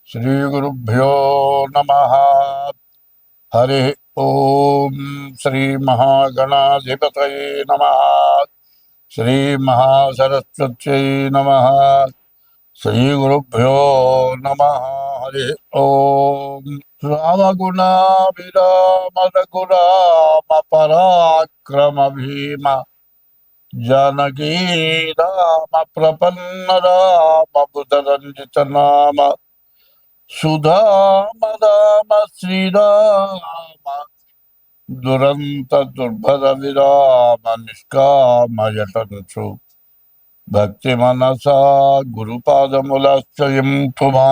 श्रीगुरुभ्यो नमः। हरि ओम। श्री महागणाधिपतये नमः। श्री महासरस्वत्यै नमः। श्रीगुरुभ्यो नमः। हरि ओम। रामगुणाभिराम रघुराम पराक्रम भीम जानकी राम प्रपन्न राम बुधरंजित नाम सुधाम राम श्रीराम दुरंत दुर्भर विराम निष्काम यतंसु भक्ति मनसा गुरुपादमुलाश्रयं पुमा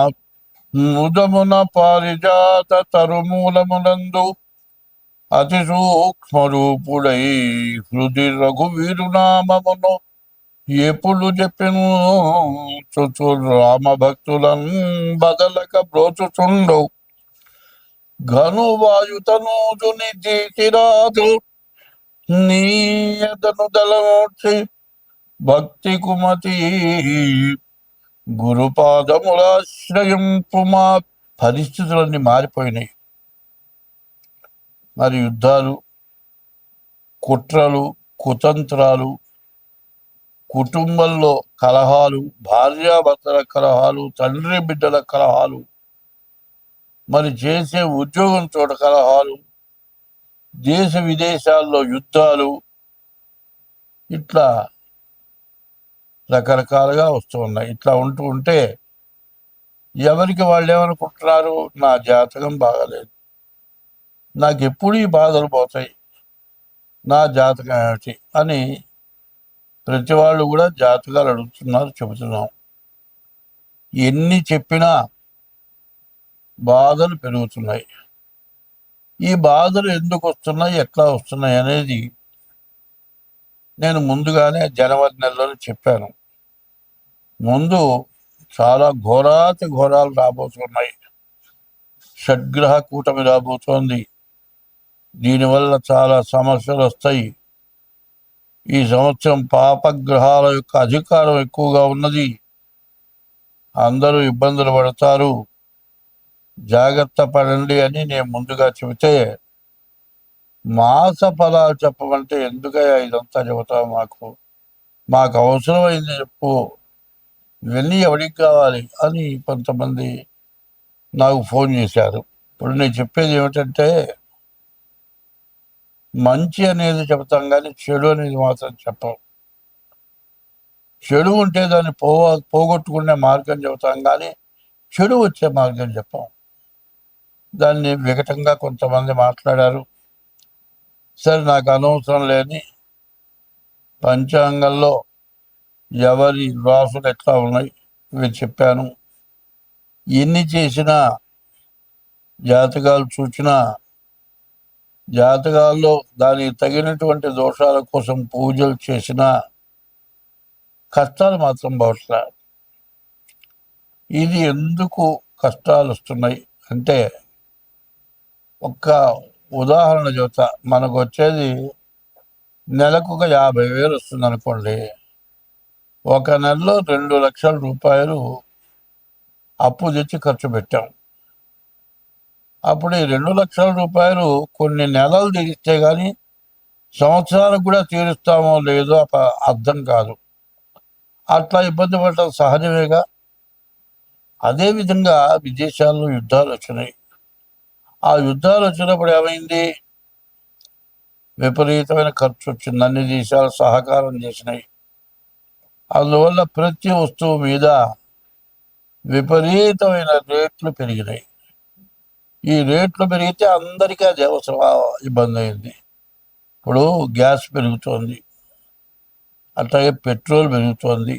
मुदमुन पारिजात तरुमूलमुనందు అతి సూక్ష్మరూపుడై హృది రఘువీరునామమును ఎప్పుడు చెప్పెను చుచు రామ భక్తులను బదలక బ్రోచుచుండు ఘనువాయుతనూజుని తీసిరాదు నీయదను దళమూర్చి భక్తి కుమతి గురుపాదములాశ్రయింపు. మా పరిస్థితులన్నీ మారిపోయినాయి. మరి యుద్ధాలు, కుట్రలు, కుతంత్రాలు, కుటుంబంలో కలహాలు, భార్యాభర్తల కలహాలు, తండ్రి బిడ్డల కలహాలు, మరి చేసే ఉద్యోగం చోట కలహాలు, దేశ విదేశాల్లో యుద్ధాలు, ఇట్లా రకరకాలుగా వస్తూ ఉన్నాయి. ఇట్లా ఉంటూ ఉంటే ఎవరికి వాళ్ళు ఏమనుకుంటున్నారు, నా జాతకం బాగాలేదు, నాకు ఎప్పుడు ఈ బాధలు పోతాయి, నా జాతకం ఏమిటి అని ప్రతి వాళ్ళు కూడా జాతకాలు అడుగుతున్నారు, చెబుతున్నాం. ఎన్ని చెప్పినా బాధలు పెరుగుతున్నాయి. ఈ బాధలు ఎందుకు వస్తున్నాయి, ఎట్లా వస్తున్నాయి అనేది నేను ముందుగానే జనవరి నెలలోనే చెప్పాను. ముందు చాలా ఘోరాతి ఘోరాలు రాబోతున్నాయి. షడ్గ్రహ కూటమి రాబోతోంది. దీనివల్ల చాలా సమస్యలు వస్తాయి. ఈ సంవత్సరం పాపగ్రహాల యొక్క అధికారం ఎక్కువగా ఉన్నది. అందరూ ఇబ్బందులు పడతారు, జాగ్రత్త పడండి అని నేను ముందుగా చెబితే, మాస ఫలాలు చెప్పమంటే ఎందుకయ్యా ఇదంతా చెబుతావు, మాకు అవసరమైంది చెప్పు, ఇవన్నీ ఎవరికి కావాలి అని కొంతమంది నాకు ఫోన్ చేశారు. ఇప్పుడు నేను చెప్పేది ఏమిటంటే, మంచి అనేది చెబుతాం కానీ చెడు అనేది మాత్రం చెప్పం. చెడు ఉంటే దాన్ని పోగొట్టుకునే మార్గం చెబుతాం కానీ చెడు వచ్చే మార్గం చెప్పం. దాన్ని వికటంగా కొంతమంది మాట్లాడారు. సరే, నాకు అనవసరం లేని పంచాంగంలో ఎవరి రాసులు ఎట్లా ఉన్నాయి ఇవి చెప్పాను. ఎన్ని చేసినా, జాతకాలు చూసినా, జాతకాల్లో దానికి తగినటువంటి దోషాల కోసం పూజలు చేసినా కష్టాలు మాత్రం పోవట్లే. ఇది ఎందుకు కష్టాలు వస్తున్నాయి అంటే, ఒక్క ఉదాహరణ చెబుతా. మనకు వచ్చేది నెలకు ఒక 50,000 వస్తుంది అనుకోండి. ఒక నెలలో 2 లక్షల రూపాయలు అప్పు తెచ్చి ఖర్చు పెట్టాం. అప్పుడు ఈ 2 లక్షల రూపాయలు కొన్ని నెలలు తీరిస్తే కానీ సంవత్సరాలకు కూడా తీరుస్తామో లేదో అర్థం కాదు. అట్లా ఇబ్బంది పడటం సహజమేగా. అదేవిధంగా విదేశాల్లో యుద్ధాలు వచ్చినాయి. ఆ యుద్ధాలు వచ్చినప్పుడు ఏమైంది, విపరీతమైన ఖర్చు వచ్చింది. అన్ని దేశాలు సహకారం చేసినాయి. అందువల్ల ప్రతి వస్తువు మీద విపరీతమైన రేట్లు పెరిగినాయి. ఈ రేట్లు పెరిగితే అందరికీ అది అవసరం, ఇబ్బంది అయింది. ఇప్పుడు గ్యాస్ పెరుగుతోంది, అట్లాగే పెట్రోల్ పెరుగుతోంది,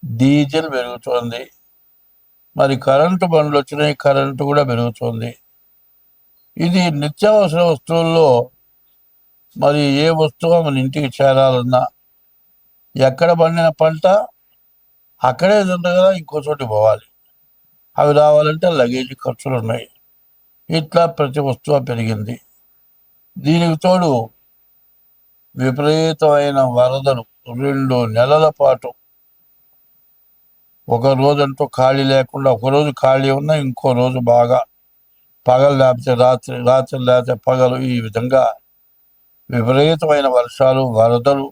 డీజిల్ పెరుగుతోంది, మరి కరెంటు బండ్లు వచ్చినాయి, కరెంటు కూడా పెరుగుతోంది. ఇది నిత్యావసర వస్తువుల్లో మరి ఏ వస్తువు మన ఇంటికి చేరాలన్నా, ఎక్కడ పండిన పంట అక్కడే తింటారు కదా, ఇంకో చోటి పోవాలి. అవి రావాలంటే లగేజీ ఖర్చులు ఉన్నాయి. ఇట్లా ప్రతి వస్తువు పెరిగింది. దీనికి తోడు విపరీతమైన వరదలు 2 నెలల పాటు ఒక రోజంటూ ఖాళీ లేకుండా, ఒకరోజు ఖాళీ ఉన్నా ఇంకో రోజు బాగా పగలు లేకపోతే రాత్రి, రాత్రి లేకపోతే పగలు, ఈ విధంగా విపరీతమైన వర్షాలు, వరదలు,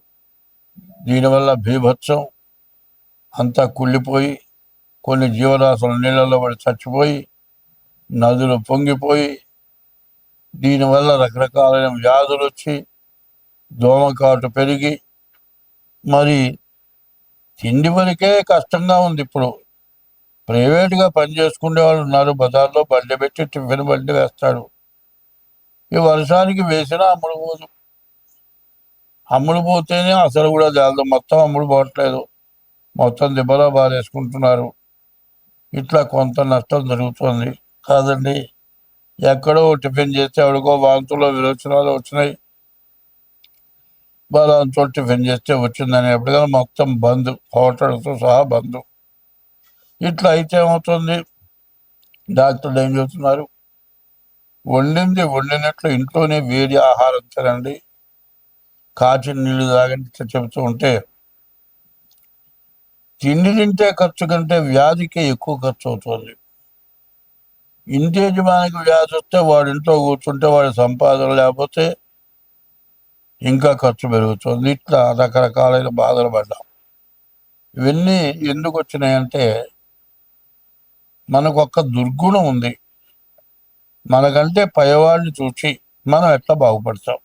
దీనివల్ల బీభత్సం అంతా కుళ్ళిపోయి కొన్ని జీవరాశులు నీళ్ళలో పడి చచ్చిపోయి, నదులు పొంగిపోయి, దీనివల్ల రకరకాలైన వ్యాధులు వచ్చి దోమకాటు పెరిగి, మరి తిండి వరకే కష్టంగా ఉంది. ఇప్పుడు ప్రైవేట్గా పని చేసుకునే వాళ్ళు ఉన్నారు, బజార్లో బండి పెట్టి టిఫిన్ బండి వేస్తాడు. ఈ వర్షానికి వేసినా అమ్ముడు పోదు. అమ్ముడు పోతేనే అసలు కూడా జాలదు, మొత్తం అమ్ముడు పోవట్లేదు, మొత్తం దిబ్బలా బారేసుకుంటున్నారు. ఇట్లా కొంత నష్టం జరుగుతుంది కాదండి. ఎక్కడో టిఫిన్ చేస్తే ఎవడికో వాంతులో విరోచనాలు వచ్చినాయి, బలాంతో టిఫిన్ చేస్తే వచ్చిందని ఎప్పటికైనా మొత్తం బంద్, హోటల్తో సహా బంద్. ఇట్లా అయితే ఏమవుతుంది, డాక్టర్లు ఏం చెబుతున్నారు, వండింది వండినట్లు ఇంట్లోనే వేడి ఆహారం తినండి, కాచిన నీళ్లు తాగండి చెబుతూ ఉంటే, తిండి తింటే ఖర్చు కంటే వ్యాధికి ఎక్కువ ఖర్చు అవుతుంది. ఇంటి యజమానికి వ్యాధి వస్తే వాడి ఇంట్లో కూర్చుంటే వాడి సంపాదన లేకపోతే ఇంకా ఖర్చు పెరుగుతుంది. ఇట్లా రకరకాలైన బాధలు పడ్డాం. ఇవన్నీ ఎందుకు వచ్చినాయంటే, మనకు ఒక్క దుర్గుణం ఉంది, మనకంటే పైవాడిని చూసి మనం ఎట్లా బాగుపడతాం,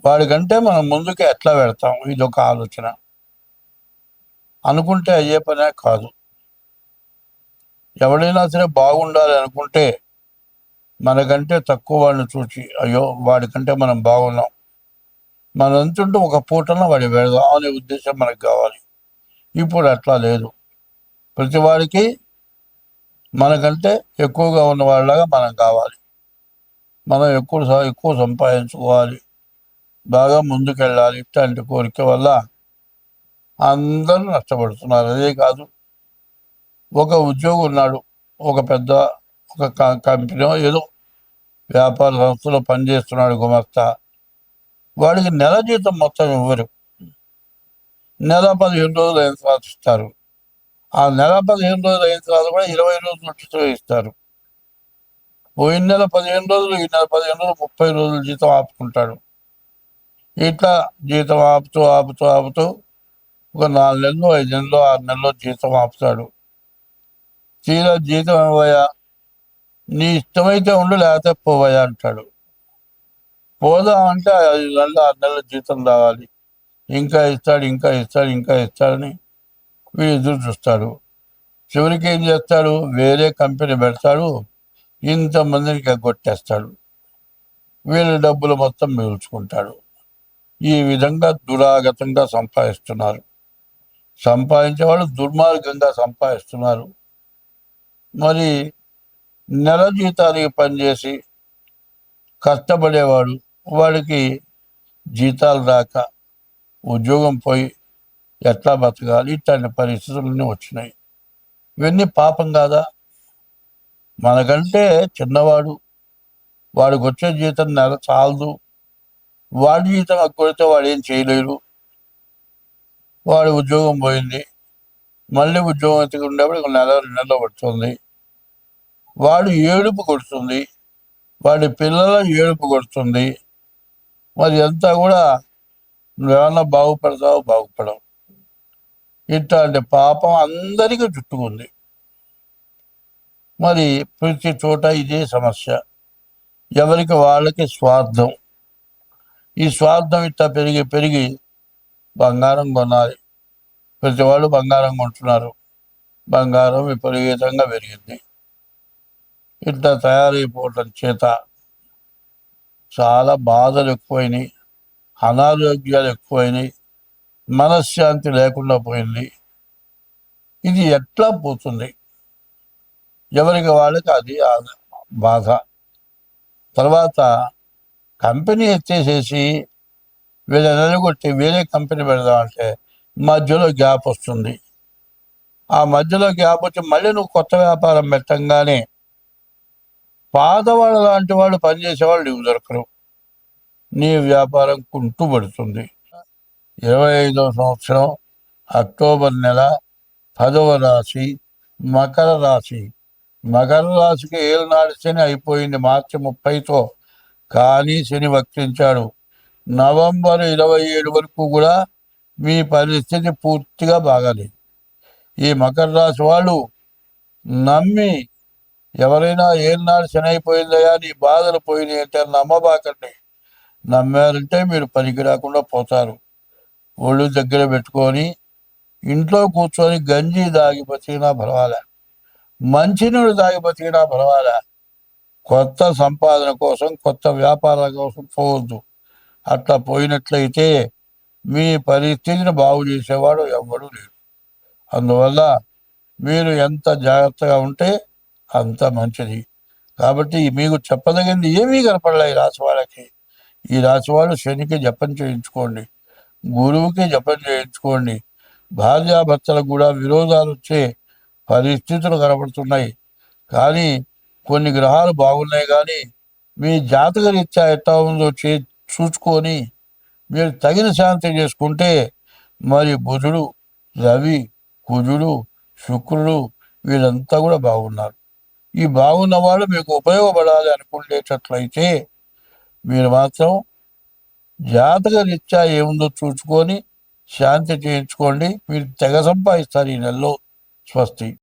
వాడికంటే మనం ముందుకు ఎట్లా పెడతాం, ఇది ఒక ఆలోచన. అనుకుంటే అయ్యే పనే కాదు. ఎవడైనా సరే బాగుండాలి అనుకుంటే మనకంటే తక్కువ వాడిని చూసి, అయ్యో వాడికంటే మనం బాగున్నాం, మనంతుంటూ ఒక పూటన వాడి పెడదాం అనే ఉద్దేశం మనకు కావాలి. ఇప్పుడు అట్లా లేదు. ప్రతి వాడికి మనకంటే ఎక్కువగా ఉన్న వాళ్ళలాగా మనం కావాలి, మనం ఎక్కువ సంపాదించుకోవాలి, బాగా ముందుకెళ్ళాలి. ఇట్లాంటి కోరిక వల్ల అందరూ నష్టపడుతున్నారు. అదే కాదు, ఒక ఉద్యోగి ఉన్నాడు, ఒక పెద్ద ఒక కంపెనీ ఏదో వ్యాపార సంస్థలో పనిచేస్తున్నాడు గుమస్తా, వాడికి నెల జీతం మొత్తం ఇవ్వరు, నెల 15 రోజులు అయిన తర్వాత ఇస్తారు. ఆ నెల 15 రోజులు అయిన తర్వాత కూడా 20 రోజులు ఉచితం ఇస్తారు. పోయిన నెల 15 రోజులు, ఈ నెల 15 రోజులు, 30 రోజులు జీతం ఆపుకుంటాడు. ఇట్లా జీతం ఆపుతూ ఆపుతూ ఆపుతూ ఒక 4 నెలలు, 5 నెలలు, 6 నెలలు జీతం ఆపుతాడు. తీరా జీతం ఇవ్వయా, నీ ఇష్టమైతే ఉండు లేకపోతే పోవయా అంటాడు. పోదామంటే 5 నెలలు, 6 నెలల జీతం రావాలి, ఇంకా ఇస్తాడు, ఇంకా ఇస్తాడు, ఇంకా ఇస్తాడని వీడు ఎదురు చూస్తాడు. చివరికి ఏం చేస్తాడు, వేరే కంపెనీ పెడతాడు, ఇంతమందిని ఎగ్గొట్టేస్తాడు, వీళ్ళ డబ్బులు మొత్తం మిగుల్చుకుంటాడు. ఈ విధంగా దురాగతంగా సంపాదిస్తున్నారు. సంపాదించేవాళ్ళు దుర్మార్గంగా సంపాదిస్తున్నారు. మరి నెల జీతానికి పనిచేసి కష్టపడేవాడు, వాడికి జీతాలు రాక ఉద్యోగం పోయి ఎట్లా బతకాలి, ఇట్లాంటి పరిస్థితులన్నీ వచ్చినాయి. ఇవన్నీ పాపం కాదా? మనకంటే చిన్నవాడు, వాడికి వచ్చే జీతం నెల చాలదు, వాడి జీతం కొడితే వాడు ఏం చేయలేడు, వాడి ఉద్యోగం పోయింది, మళ్ళీ ఉద్యోగం ఎత్తుకు ఉండేప్పుడు నెల 2 నెలలు పడుతుంది, వాడు ఏడుపు కొడుతుంది, వాడి పిల్లల ఏడుపు కొడుతుంది. మరి అంతా కూడా నువ్వేమన్నా బాగుపడతావు, బాగుపడవు. ఇట్లాంటి పాపం అందరికీ చుట్టుకుంది. మరి ప్రతి చోట ఇదే సమస్య, ఎవరికి వాళ్ళకి స్వార్థం. ఈ స్వార్థం ఇట్లా పెరిగి పెరిగి బంగారం కొనాలి, ప్రతి వాళ్ళు బంగారం కొంటున్నారు, బంగారం విపరీతంగా పెరిగింది. ఇట్లా తయారైపోవటం చేత చాలా బాధలు ఎక్కువైనాయి, అనారోగ్యాలు ఎక్కువైనాయి, మనశ్శాంతి లేకుండా పోయింది. ఇది ఎట్లా పోతుంది? ఎవరికి వాళ్ళకి అది బాధ. తర్వాత కంపెనీ ఎత్తేసేసి వీళ్ళ నిలగొట్టి వేరే కంపెనీ పెడదామంటే మధ్యలో గ్యాప్ వస్తుంది. ఆ మధ్యలో గ్యాప్ వచ్చి మళ్ళీ నువ్వు కొత్త వ్యాపారం పెట్టంగానే పాతవాళ్ళ లాంటి వాళ్ళు పనిచేసేవాళ్ళు నీవు దొరకరు, నీ వ్యాపారం కుంటుపడుతుంది. 25వ సంవత్సరం అక్టోబర్ నెల 10వ రాశి మకర రాశి. మకర రాశికి ఏళ్ళనాడు శని అయిపోయింది మార్చి 30తో. కానీ శని వక్రించాడు. నవంబర్ 27 వరకు కూడా మీ పరిస్థితి పూర్తిగా బాగాలేదు. ఈ మకర రాశి వాళ్ళు నమ్మి ఎవరైనా ఏళ్ళనాడు శని అయిపోయిందయా నీ బాధలు పోయినాయి అంటే నమ్మబాకండి. నమ్మారంటే మీరు పనికి రాకుండా పోతారు. ఒళ్ళు దగ్గర పెట్టుకొని ఇంట్లో కూర్చొని గంజి దాగి బతికినా పర్వాలే, మంచినీళ్ళు దాగి బతికినా పర్వాలే. కొత్త సంపాదన కోసం కొత్త వ్యాపారాల కోసం పోవద్దు. అట్లా పోయినట్లయితే మీ పరిస్థితిని బాగు చేసేవాడు ఎవ్వడూ లేడు. అందువల్ల మీరు ఎంత జాగ్రత్తగా ఉంటే అంత మంచిది. కాబట్టి మీకు చెప్పదగింది ఏమీ కనపడలే ఈ రాశి వాళ్ళకి. ఈ రాశి వాళ్ళు శనికి జపం చేయించుకోండి, గురువుకి జపం చేయించుకోండి. భార్యాభర్తలకు కూడా విరోధాలు వచ్చే పరిస్థితులు కనబడుతున్నాయి. కానీ కొన్ని గ్రహాలు బాగున్నాయి. కానీ మీ జాతక రీత్యా ఎట్లా ఉందో చూసుకొని మీరు తగిన శాంతి చేసుకుంటే మరి బుధుడు, రవి, కుజుడు, శుక్రుడు వీళ్ళంతా కూడా బాగున్నారు. ఈ బాగున్న వాళ్ళు మీకు ఉపయోగపడాలి అనుకునేటట్లయితే మీరు మాత్రం జాతక రీత్యా ఏముందో చూసుకొని శాంతి చేయించుకోండి. మీరు తెగ సంపాదిస్తారు ఈ నెలలో. స్వస్తి.